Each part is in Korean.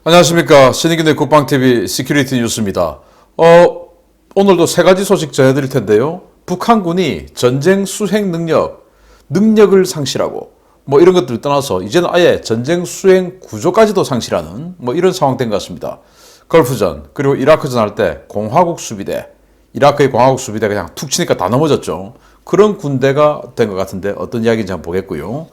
안녕하십니까. 신의균의 국방TV 시큐리티 뉴스입니다. 오늘도 세 가지 소식 전해드릴 텐데요. 북한군이 전쟁 수행 능력을 상실하고 이런 것들을 떠나서 이제는 아예 전쟁 수행 구조까지도 상실하는 이런 상황 된 것 같습니다. 걸프전 그리고 이라크전 할 때 이라크의 공화국 수비대 그냥 툭 치니까 다 넘어졌죠. 그런 군대가 된 것 같은데 어떤 이야기인지 한번 보겠고요.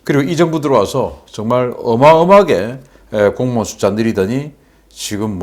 그리고 이 정부 들어와서 정말 어마어마하게 공무원 숫자 늘리더니 지금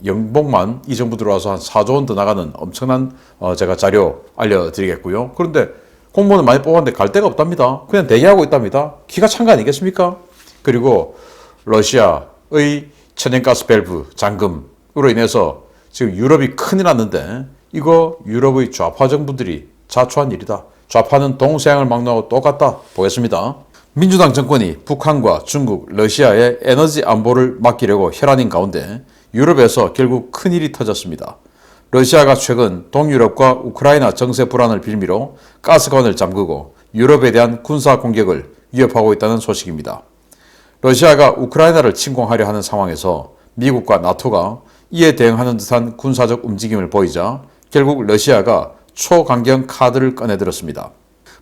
연봉만 이 정부 들어와서 한 4조 원 더 나가는 엄청난 제가 자료 알려드리겠고요. 그런데 공무원을 많이 뽑았는데 갈 데가 없답니다. 그냥 대기하고 있답니다. 기가 찬 거 아니겠습니까? 그리고 러시아의 천연가스 밸브 잠금으로 인해서 지금 유럽이 큰일 났는데 이거 유럽의 좌파 정부들이 자초한 일이다. 좌파는 동서양을 막론하고 똑같다. 보겠습니다. 민주당 정권이 북한과 중국, 러시아의 에너지 안보를 맡기려고 혈안인 가운데 유럽에서 결국 큰일이 터졌습니다. 러시아가 최근 동유럽과 우크라이나 정세 불안을 빌미로 가스관을 잠그고 유럽에 대한 군사 공격을 위협하고 있다는 소식입니다. 러시아가 우크라이나를 침공하려 하는 상황에서 미국과 나토가 이에 대응하는 듯한 군사적 움직임을 보이자 결국 러시아가 초강경 카드를 꺼내들었습니다.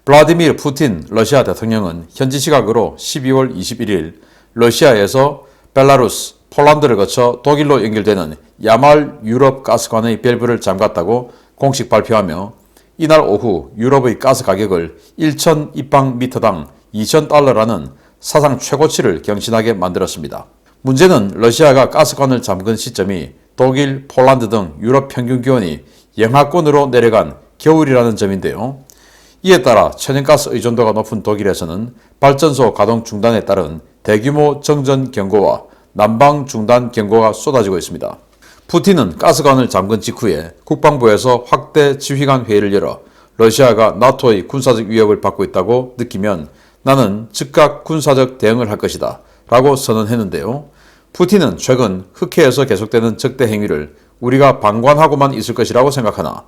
블라디미르 푸틴 러시아 대통령은 현지 시각으로 12월 21일 러시아에서 벨라루스, 폴란드를 거쳐 독일로 연결되는 야말 유럽 가스관의 밸브를 잠갔다고 공식 발표하며 이날 오후 유럽의 가스 가격을 1,000 입방미터당 2,000달러라는 사상 최고치를 경신하게 만들었습니다. 문제는 러시아가 가스관을 잠근 시점이 독일, 폴란드 등 유럽 평균 기온이 영하권으로 내려간 겨울이라는 점인데요. 이에 따라 천연가스 의존도가 높은 독일에서는 발전소 가동 중단에 따른 대규모 정전 경고와 난방 중단 경고가 쏟아지고 있습니다. 푸틴은 가스관을 잠근 직후에 국방부에서 확대 지휘관 회의를 열어 러시아가 나토의 군사적 위협을 받고 있다고 느끼면 나는 즉각 군사적 대응을 할 것이다 라고 선언했는데요. 푸틴은 최근 흑해에서 계속되는 적대 행위를 우리가 방관하고만 있을 것이라고 생각하나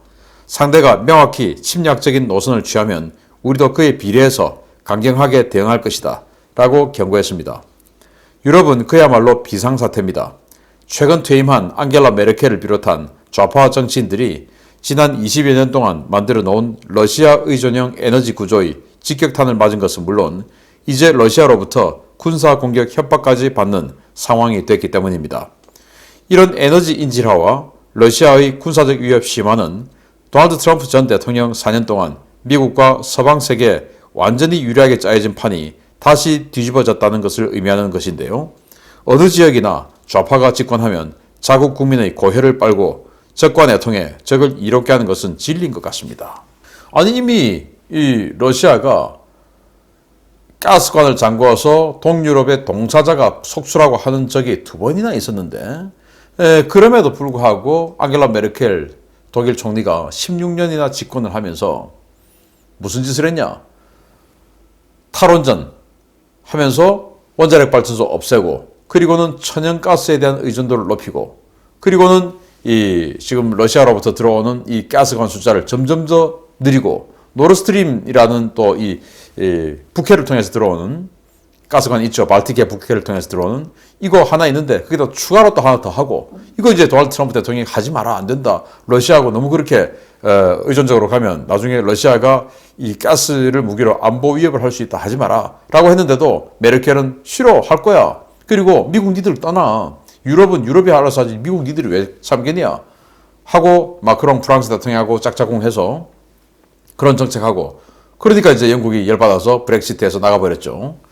상대가 명확히 침략적인 노선을 취하면 우리도 그에 비례해서 강경하게 대응할 것이다 라고 경고했습니다. 유럽은 그야말로 비상사태입니다. 최근 퇴임한 앙겔라 메르켈을 비롯한 좌파 정치인들이 지난 20여 년 동안 만들어 놓은 러시아 의존형 에너지 구조의 직격탄을 맞은 것은 물론 이제 러시아로부터 군사 공격 협박까지 받는 상황이 됐기 때문입니다. 이런 에너지 인질화와 러시아의 군사적 위협 심화는 도널드 트럼프 전 대통령 4년 동안 미국과 서방 세계에 완전히 유리하게 짜여진 판이 다시 뒤집어졌다는 것을 의미하는 것인데요. 어느 지역이나 좌파가 집권하면 자국 국민의 고혈을 빨고 적과 내통해 적을 이롭게 하는 것은 진리인 것 같습니다. 아니 이미 이 러시아가 가스관을 잠궈서 동유럽의 동사자가 속출하고 하는 적이 2번이나 있었는데 그럼에도 불구하고 앙겔라 메르켈 독일 총리가 16년이나 집권을 하면서 무슨 짓을 했냐? 탈원전 하면서 원자력 발전소 없애고 그리고는 천연가스에 대한 의존도를 높이고 그리고는 지금 러시아로부터 들어오는 이 가스관 숫자를 점점 더 늘리고 노르스트림이라는 또 북해를 통해서 들어오는 가스관 있죠. 발틱해 북해를 통해서 들어오는 이거 하나 있는데 거기다 추가로 또 하나 더 하고 이거 이제 도널드 트럼프 대통령이 하지 마라 안 된다. 러시아하고 너무 그렇게 의존적으로 가면 나중에 러시아가 이 가스를 무기로 안보 위협을 할 수 있다 하지 마라 라고 했는데도 메르켈은 싫어 할 거야. 그리고 미국 니들 떠나. 유럽은 유럽이 알아서 하지 미국 니들이 왜 참겠냐 하고 마크롱 프랑스 대통령하고 짝짝꿍해서 그런 정책하고 그러니까 이제 영국이 열받아서 브렉시트에서 나가버렸죠.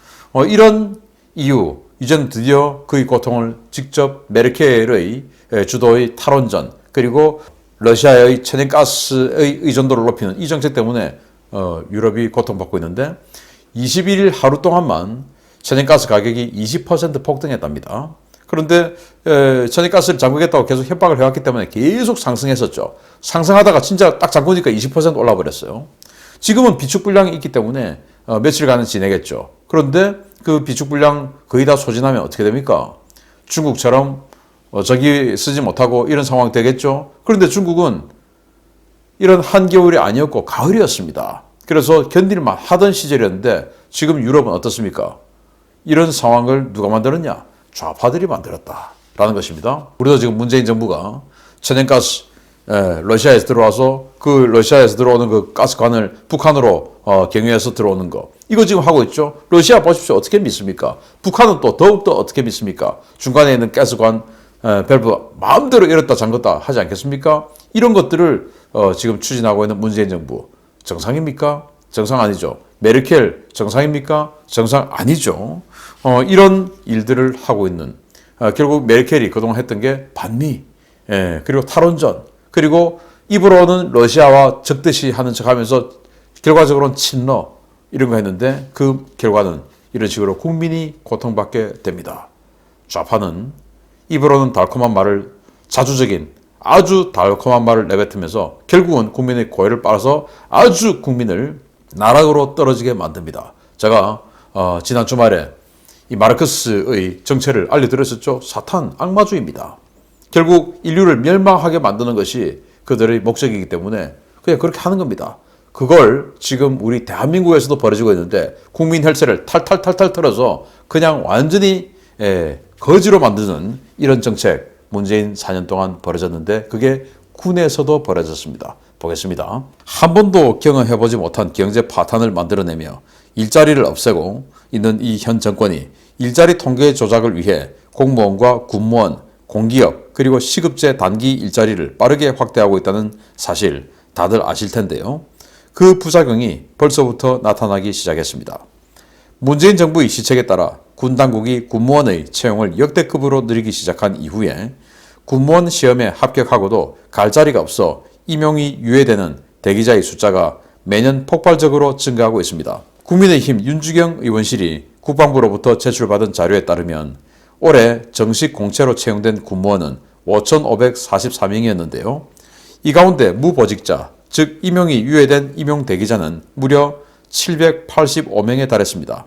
이런 이유 이제는 드디어 그의 고통을 직접 메르켈의 주도의 탈원전 그리고 러시아의 천연가스의 의존도를 높이는 이 정책 때문에 유럽이 고통받고 있는데 21일 하루 동안만 천연가스 가격이 20% 폭등했답니다. 그런데 천연가스를 잠그겠다고 계속 협박을 해왔기 때문에 계속 상승했었죠. 상승하다가 진짜 딱 잠그니까 20% 올라버렸어요. 지금은 비축 불량이 있기 때문에 며칠간은 지내겠죠. 그런데 그 비축 불량 거의 다 소진하면 어떻게 됩니까? 중국처럼 저기 쓰지 못하고 이런 상황 되겠죠. 그런데 중국은 이런 한겨울이 아니었고 가을이었습니다. 그래서 견딜만 하던 시절이었는데 지금 유럽은 어떻습니까? 이런 상황을 누가 만들었냐? 좌파들이 만들었다라는 것입니다. 우리도 지금 문재인 정부가 천연가스 러시아에서 들어와서 그 러시아에서 들어오는 그 가스관을 북한으로 경유해서 들어오는 거 이거 지금 하고 있죠. 러시아 보십시오. 어떻게 믿습니까? 북한은 또 더욱더 어떻게 믿습니까? 중간에 있는 가스관 밸브 마음대로 열었다 잠갔다 하지 않겠습니까? 이런 것들을 지금 추진하고 있는 문재인 정부 정상입니까? 정상 아니죠. 메르켈 정상입니까? 정상 아니죠. 이런 일들을 하고 있는 결국 메르켈이 그동안 했던 게 반미 그리고 탈원전 그리고 입으로는 러시아와 적대시 하는 척하면서 결과적으로는 친러 이런 거 했는데 그 결과는 이런 식으로 국민이 고통받게 됩니다. 좌파는 입으로는 달콤한 말을 자주적인 아주 달콤한 말을 내뱉으면서 결국은 국민의 고해를 빨아서 아주 국민을 나락으로 떨어지게 만듭니다. 제가 지난 주말에 이 마르크스의 정체를 알려드렸었죠. 사탄, 악마주의입니다. 결국 인류를 멸망하게 만드는 것이 그들의 목적이기 때문에 그냥 그렇게 하는 겁니다. 그걸 지금 우리 대한민국에서도 벌어지고 있는데 국민 혈세를 탈탈탈탈 털어서 그냥 완전히 거지로 만드는 이런 정책 문재인 4년 동안 벌어졌는데 그게 군에서도 벌어졌습니다. 보겠습니다. 한 번도 경험해보지 못한 경제 파탄을 만들어내며 일자리를 없애고 있는 이 현 정권이 일자리 통계 조작을 위해 공무원과 군무원, 공기업 그리고 시급제 단기 일자리를 빠르게 확대하고 있다는 사실 다들 아실 텐데요. 그 부작용이 벌써부터 나타나기 시작했습니다. 문재인 정부의 시책에 따라 군 당국이 군무원의 채용을 역대급으로 늘리기 시작한 이후에 군무원 시험에 합격하고도 갈 자리가 없어 임용이 유예되는 대기자의 숫자가 매년 폭발적으로 증가하고 있습니다. 국민의힘 윤주경 의원실이 국방부로부터 제출받은 자료에 따르면 올해 정식 공채로 채용된 군무원은 5,544명이었는데요. 이 가운데 무보직자, 즉 임용이 유예된 임용 대기자는 무려 785명에 달했습니다.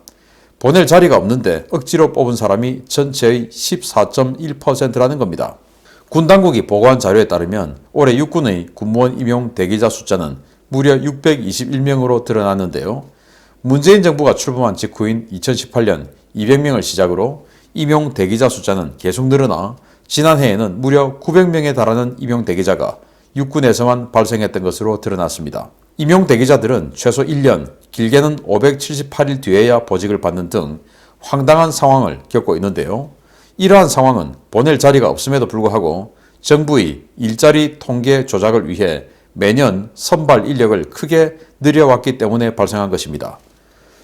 보낼 자리가 없는데 억지로 뽑은 사람이 전체의 14.1%라는 겁니다. 군 당국이 보고한 자료에 따르면 올해 육군의 군무원 임용 대기자 숫자는 무려 621명으로 드러났는데요. 문재인 정부가 출범한 직후인 2018년 200명을 시작으로 임용 대기자 숫자는 계속 늘어나 지난해에는 무려 900명에 달하는 임용 대기자가 육군에서만 발생했던 것으로 드러났습니다. 임용 대기자들은 최소 1년, 길게는 578일 뒤에야 보직을 받는 등 황당한 상황을 겪고 있는데요. 이러한 상황은 보낼 자리가 없음에도 불구하고 정부의 일자리 통계 조작을 위해 매년 선발 인력을 크게 늘려왔기 때문에 발생한 것입니다.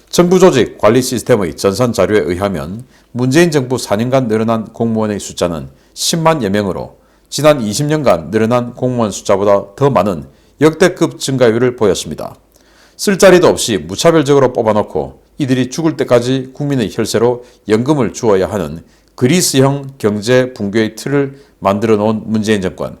정부 조직 관리 시스템의 전산 자료에 의하면 문재인 정부 4년간 늘어난 공무원의 숫자는 10만여 명으로 지난 20년간 늘어난 공무원 숫자보다 더 많은 역대급 증가율을 보였습니다. 쓸 자리도 없이 무차별적으로 뽑아놓고 이들이 죽을 때까지 국민의 혈세로 연금을 주어야 하는 그리스형 경제 붕괴의 틀을 만들어 놓은 문재인 정권.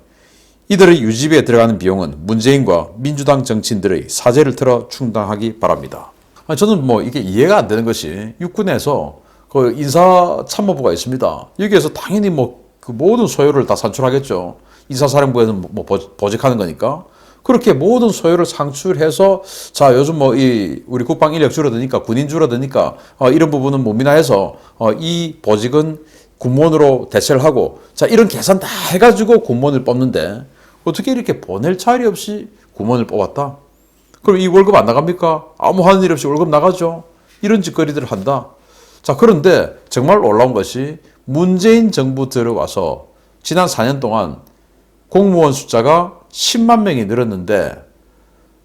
이들의 유지비에 들어가는 비용은 문재인과 민주당 정치인들의 사재를 틀어 충당하기 바랍니다. 저는 이게 이해가 안 되는 것이 육군에서 그 인사참모부가 있습니다. 여기에서 당연히 그 모든 소요를 다 산출하겠죠. 인사사령부에는 보직하는 거니까. 그렇게 모든 소요를 상출해서 자 요즘 우리 국방 인력 줄어드니까 군인 줄어드니까 이런 부분은 못 미나해서 이 보직은 군무원으로 대체를 하고 자 이런 계산 다 해가지고 군무원을 뽑는데 어떻게 이렇게 보낼 자리 없이 군무원을 뽑았다? 그럼 이 월급 안 나갑니까? 아무 하는 일 없이 월급 나가죠. 이런 짓거리들을 한다. 자 그런데 정말 놀라운 것이 문재인 정부 들어와서 지난 4년 동안 공무원 숫자가 10만 명이 늘었는데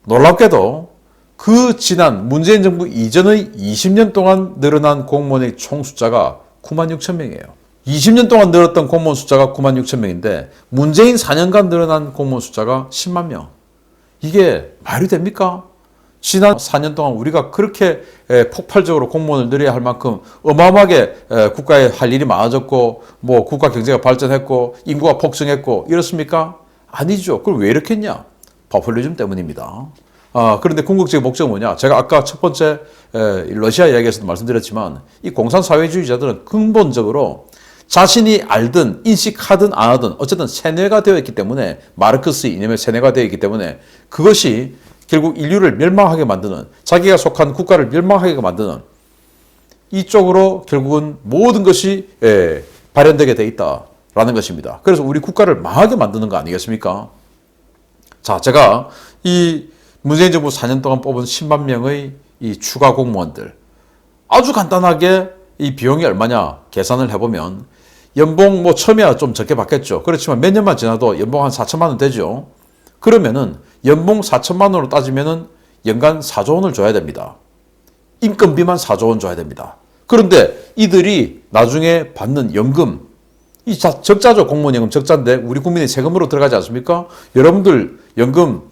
놀랍게도 그 지난 문재인 정부 이전의 20년 동안 늘어난 공무원의 총 숫자가 9만 6천 명이에요. 20년 동안 늘었던 공무원 숫자가 9만 6천 명인데 문재인 4년간 늘어난 공무원 숫자가 10만 명. 이게 말이 됩니까? 지난 4년 동안 우리가 그렇게 폭발적으로 공무원을 늘려야 할 만큼 어마어마하게 국가에 할 일이 많아졌고 국가 경제가 발전했고 인구가 폭증했고 이렇습니까? 아니죠. 그럼 왜 이렇게 했냐? 포퓰리즘 때문입니다. 그런데 궁극적인 목적은 뭐냐? 제가 아까 첫 번째 러시아 이야기에서도 말씀드렸지만 이 공산사회주의자들은 근본적으로 자신이 알든 인식하든 안 하든 어쨌든 세뇌가 되어 있기 때문에 마르크스의 이념에 세뇌가 되어 있기 때문에 그것이 결국 인류를 멸망하게 만드는 자기가 속한 국가를 멸망하게 만드는 이쪽으로 결국은 모든 것이 발현되게 돼 있다라는 것입니다. 그래서 우리 국가를 망하게 만드는 거 아니겠습니까? 자, 제가 이 문재인 정부 4년 동안 뽑은 10만 명의 이 추가 공무원들 아주 간단하게 이 비용이 얼마냐 계산을 해보면 연봉 뭐 처음에야 좀 적게 받겠죠. 그렇지만 몇 년만 지나도 연봉 한 4천만 원 되죠. 그러면은 연봉 4천만 원으로 따지면은 연간 4조 원을 줘야 됩니다. 인건비만 4조 원 줘야 됩니다. 그런데 이들이 나중에 받는 연금, 이 적자죠. 공무원 연금 적자인데 우리 국민의 세금으로 들어가지 않습니까? 여러분들 연금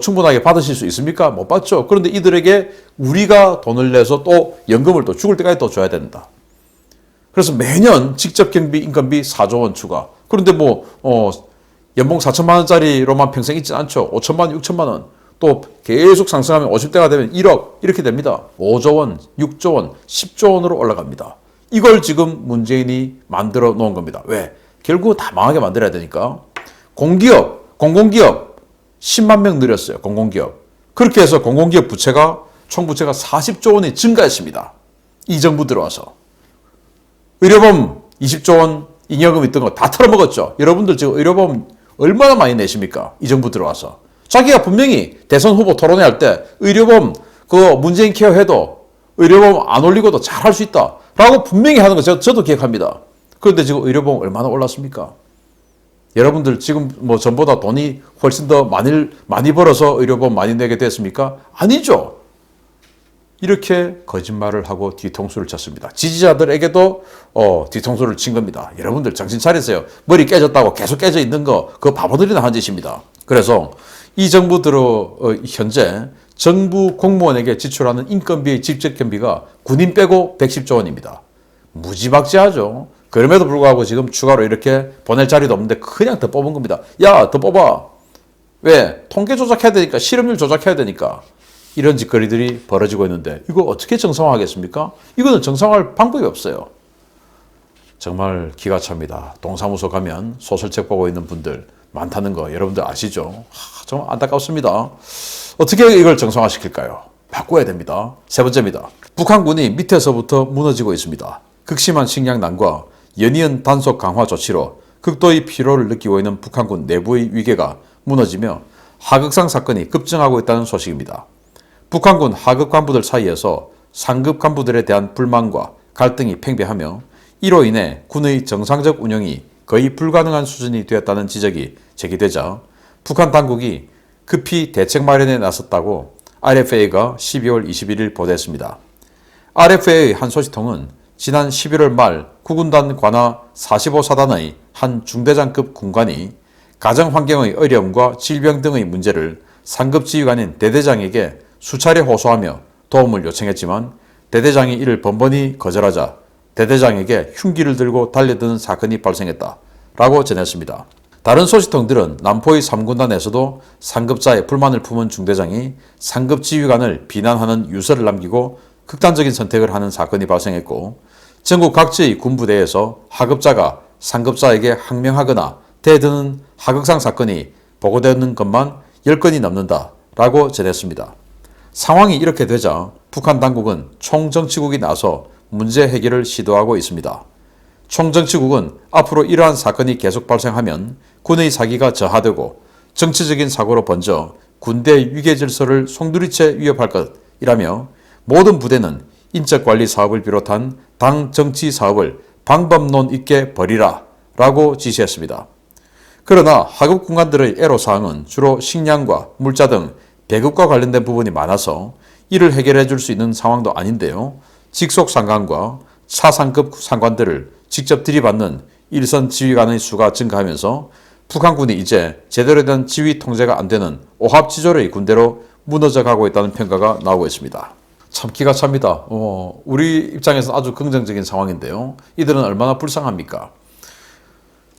충분하게 받으실 수 있습니까? 못 받죠. 그런데 이들에게 우리가 돈을 내서 또 연금을 또 죽을 때까지 또 줘야 된다. 그래서 매년 직접 경비, 인건비 4조 원 추가. 그런데 연봉 4천만 원짜리로만 평생 있지 않죠. 5천만 원, 6천만 원. 또 계속 상승하면 50대가 되면 1억 이렇게 됩니다. 5조 원, 6조 원, 10조 원으로 올라갑니다. 이걸 지금 문재인이 만들어 놓은 겁니다. 왜? 결국 다 망하게 만들어야 되니까. 공기업, 공공기업 10만 명 늘렸어요. 공공기업. 그렇게 해서 공공기업 부채가 총 부채가 40조 원이 증가했습니다. 이 정부 들어와서. 의료보험 20조 원 잉여금 있던 거 다 털어먹었죠. 여러분들 지금 의료보험 얼마나 많이 내십니까? 이 정부 들어와서. 자기가 분명히 대선 후보 토론회 할 때 의료보험 문재인 케어 해도 의료보험 안 올리고도 잘 할 수 있다. 라고 분명히 하는 거 저도 기억합니다. 그런데 지금 의료보험 얼마나 올랐습니까? 여러분들 지금 전보다 돈이 훨씬 더 많이 벌어서 의료보험 많이 내게 됐습니까? 아니죠. 이렇게 거짓말을 하고 뒤통수를 쳤습니다. 지지자들에게도 뒤통수를 친 겁니다. 여러분들 정신 차리세요. 머리 깨졌다고 계속 깨져 있는 거 그거 바보들이나 한 짓입니다. 그래서 이 정부 들어 현재 정부 공무원에게 지출하는 인건비의 직접경비가 군인 빼고 110조 원입니다. 무지막지하죠. 그럼에도 불구하고 지금 추가로 이렇게 보낼 자리도 없는데 그냥 더 뽑은 겁니다. 야, 더 뽑아. 왜? 통계 조작해야 되니까, 실업률 조작해야 되니까. 이런 짓거리들이 벌어지고 있는데 이거 어떻게 정상화하겠습니까? 이거는 정상화할 방법이 없어요. 정말 기가 찹니다. 동사무소 가면 소설책 보고 있는 분들 많다는 거 여러분들 아시죠? 정말 안타깝습니다. 어떻게 이걸 정상화시킬까요? 바꿔야 됩니다. 세 번째입니다. 북한군이 밑에서부터 무너지고 있습니다. 극심한 식량난과 연이은 단속 강화 조치로 극도의 피로를 느끼고 있는 북한군 내부의 위계가 무너지며 하극상 사건이 급증하고 있다는 소식입니다. 북한군 하급 간부들 사이에서 상급 간부들에 대한 불만과 갈등이 팽배하며 이로 인해 군의 정상적 운영이 거의 불가능한 수준이 되었다는 지적이 제기되자 북한 당국이 급히 대책 마련에 나섰다고 RFA가 12월 21일 보도했습니다. RFA의 한 소식통은 지난 11월 말 구군단 관하 45사단의 한 중대장급 군관이 가정환경의 어려움과 질병 등의 문제를 상급 지휘관인 대대장에게 수차례 호소하며 도움을 요청했지만 대대장이 이를 번번이 거절하자 대대장에게 흉기를 들고 달려드는 사건이 발생했다라고 전했습니다. 다른 소식통들은 남포의 3군단에서도 상급자의 불만을 품은 중대장이 상급 지휘관을 비난하는 유서를 남기고 극단적인 선택을 하는 사건이 발생했고 전국 각지의 군부대에서 하급자가 상급자에게 항명하거나 대드는 하극상 사건이 보고되는 것만 10건이 넘는다라고 전했습니다. 상황이 이렇게 되자 북한 당국은 총정치국이 나서 문제 해결을 시도하고 있습니다. 총정치국은 앞으로 이러한 사건이 계속 발생하면 군의 사기가 저하되고 정치적인 사고로 번져 군대의 위계 질서를 송두리째 위협할 것이라며 모든 부대는 인적관리 사업을 비롯한 당 정치 사업을 방법론 있게 벌이라 라고 지시했습니다. 그러나 하급 군관들의 애로사항은 주로 식량과 물자 등 배급과 관련된 부분이 많아서 이를 해결해 줄 수 있는 상황도 아닌데요. 직속 상관과 차상급 상관들을 직접 들이받는 일선 지휘관의 수가 증가하면서 북한군이 이제 제대로 된 지휘 통제가 안 되는 오합지졸의 군대로 무너져 가고 있다는 평가가 나오고 있습니다. 참 기가 찹니다. 우리 입장에서는 아주 긍정적인 상황인데요. 이들은 얼마나 불쌍합니까?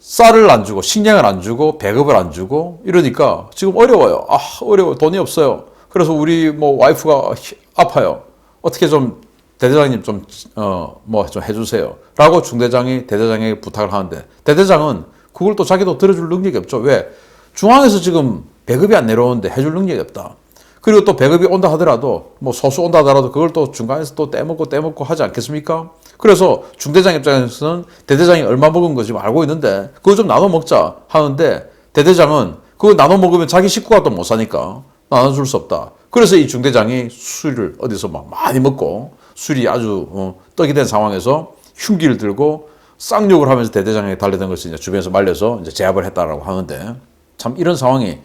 쌀을 안 주고 식량을 안 주고 배급을 안 주고 이러니까 지금 어려워요. 어려워. 돈이 없어요. 그래서 우리 와이프가 아파요. 어떻게 좀 대대장님 좀 해주세요. 라고 중대장이 대대장에게 부탁을 하는데 대대장은 그걸 또 자기도 들어줄 능력이 없죠. 왜? 중앙에서 지금 배급이 안 내려오는데 해줄 능력이 없다. 그리고 또 배급이 온다 하더라도 뭐 소수 온다 하더라도 그걸 또 중간에서 또 떼먹고 하지 않겠습니까? 그래서 중대장 입장에서는 대대장이 얼마 먹은 거 지금 알고 있는데 그거 좀 나눠 먹자 하는데 대대장은 그거 나눠 먹으면 자기 식구가 또 못 사니까 나눠줄 수 없다. 그래서 이 중대장이 술을 어디서 막 많이 먹고 술이 아주 떡이 된 상황에서 흉기를 들고 쌍욕을 하면서 대대장에게 달려든 것을 이제 주변에서 말려서 이제 제압을 했다라고 하는데 참 이런 상황이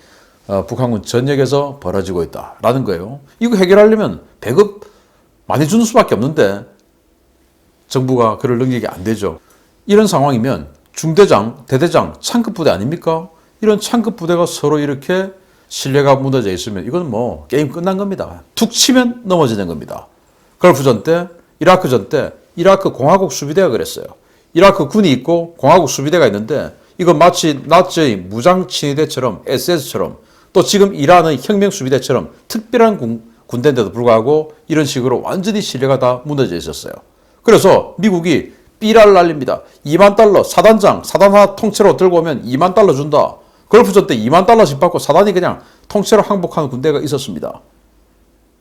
북한군 전역에서 벌어지고 있다라는 거예요. 이거 해결하려면 배급 많이 주는 수밖에 없는데 정부가 그럴 능력이 안 되죠. 이런 상황이면 중대장, 대대장, 창급 부대 아닙니까? 이런 창급 부대가 서로 이렇게 신뢰가 무너져 있으면 이건 뭐 게임 끝난 겁니다. 툭 치면 넘어지는 겁니다. 걸프전 때, 이라크전 때 이라크 공화국 수비대가 그랬어요. 이라크 군이 있고 공화국 수비대가 있는데 이건 마치 나치의 무장 친위대처럼 SS처럼 또 지금 이란의 혁명 수비대처럼 특별한 군대인데도 불구하고 이런 식으로 완전히 신뢰가 다 무너져 있었어요. 그래서 미국이 삐라를 날립니다. 2만 달러 사단 하나 통째로 들고 오면 2만 달러 준다. 걸프전 때 2만 달러씩 받고 사단이 그냥 통째로 항복하는 군대가 있었습니다.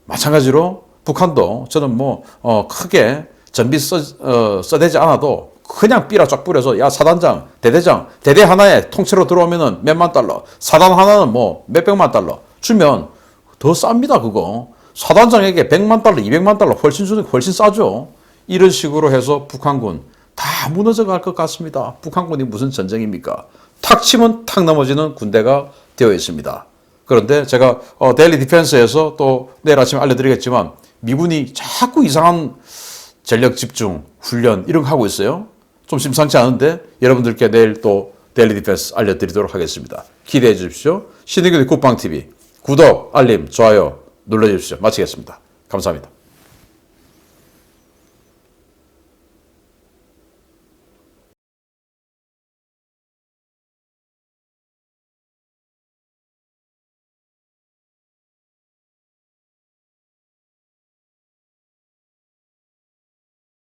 마찬가지로 북한도 저는 뭐 크게 전비 써대지 않아도 그냥 삐라 쫙 뿌려서 야 사단장, 대대장, 대대 하나에 통째로 들어오면은 몇만 달러, 사단 하나는 뭐 몇백만 달러 주면 더 쌉니다 그거. 사단장에게 100만 달러, 200만 달러 훨씬 주는 훨씬 싸죠. 이런 식으로 해서 북한군 다 무너져 갈 것 같습니다. 북한군이 무슨 전쟁입니까? 탁 치면 탁 넘어지는 군대가 되어 있습니다. 그런데 제가 데일리 디펜스에서 또 내일 아침에 알려드리겠지만 미군이 자꾸 이상한 전력 집중, 훈련 이런 거 하고 있어요. 좀 심상치 않은데 여러분들께 내일 또 데일리 디펜스 알려드리도록 하겠습니다. 기대해 주십시오. 신의균의 국방TV 구독, 알림, 좋아요 눌러주십시오. 마치겠습니다. 감사합니다.